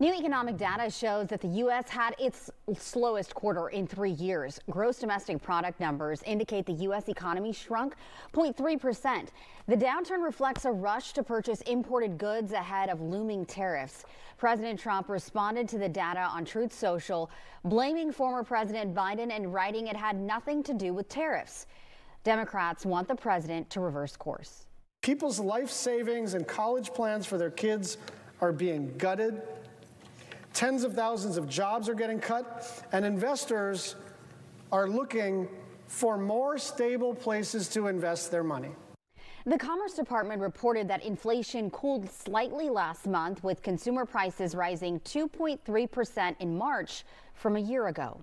New economic data shows that the U.S. had its slowest quarter in 3 years. Gross domestic product numbers indicate the U.S. economy shrunk 0.3%. The downturn reflects a rush to purchase imported goods ahead of looming tariffs. President Trump responded to the data on Truth Social, blaming former President Biden and writing it had nothing to do with tariffs. Democrats want the president to reverse course. People's life savings and college plans for their kids are being gutted. Tens of thousands of jobs are getting cut, and investors are looking for more stable places to invest their money. The Commerce Department reported that inflation cooled slightly last month, with consumer prices rising 2.3% in March from a year ago.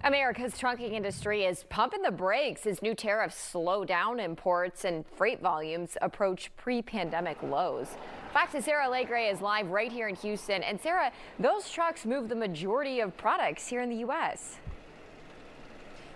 America's trucking industry is pumping the brakes as new tariffs slow down imports and freight volumes approach pre-pandemic lows. Fox's Sarah Alegre is live right here in Houston. And Sarah, those trucks move the majority of products here in the U.S.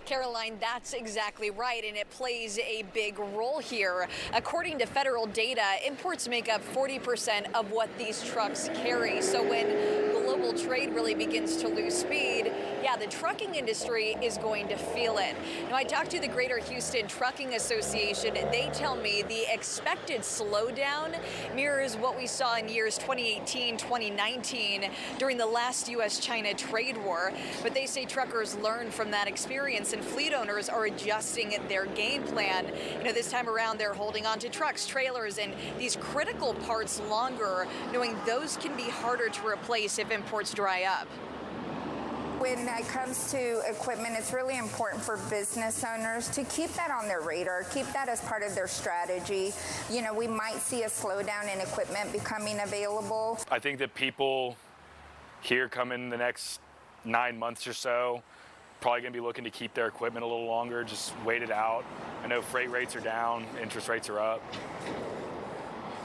Caroline, that's exactly right, and it plays a big role here. According to federal data, imports make up 40% of what these trucks carry. So when global trade really begins to lose speed, yeah, the trucking industry is going to feel it. Now, I talked to the Greater Houston Trucking Association. They tell me the expected slowdown mirrors what we saw in years 2018, 2019 during the last U.S.-China trade war. But they say truckers learned from that experience, and fleet owners are adjusting their game plan. You know, this time around, they're holding on to trucks, trailers, and these critical parts longer, knowing those can be harder to replace if imports dry up. When it comes to equipment, it's really important for business owners to keep that on their radar, keep that as part of their strategy. You know, we might see a slowdown in equipment becoming available. I think that people here coming the next 9 months or so probably going to be looking to keep their equipment a little longer, just wait it out. I know freight rates are down, interest rates are up.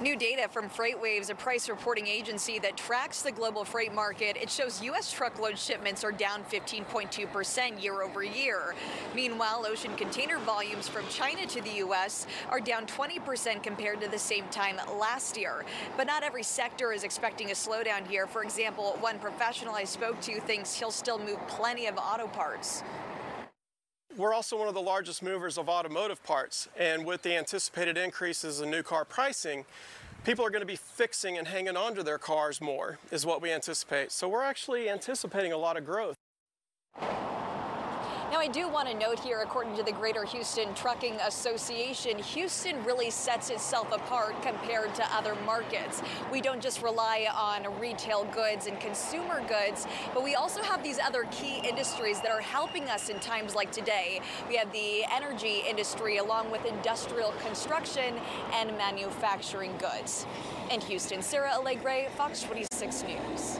New data from FreightWaves, a price reporting agency that tracks the global freight market, it shows U.S. truckload shipments are down 15.2% year over year. Meanwhile, ocean container volumes from China to the U.S. are down 20% compared to the same time last year. But not every sector is expecting a slowdown here. For example, one professional I spoke to thinks he'll still move plenty of auto parts. We're also one of the largest movers of automotive parts, and with the anticipated increases in new car pricing, people are going to be fixing and hanging on to their cars more, is what we anticipate. So we're actually anticipating a lot of growth. Now, I do want to note here, according to the Greater Houston Trucking Association, Houston really sets itself apart compared to other markets. We don't just rely on retail goods and consumer goods, but we also have these other key industries that are helping us in times like today. We have the energy industry along with industrial construction and manufacturing goods. In Houston, Sarah Alegre, Fox 26 News.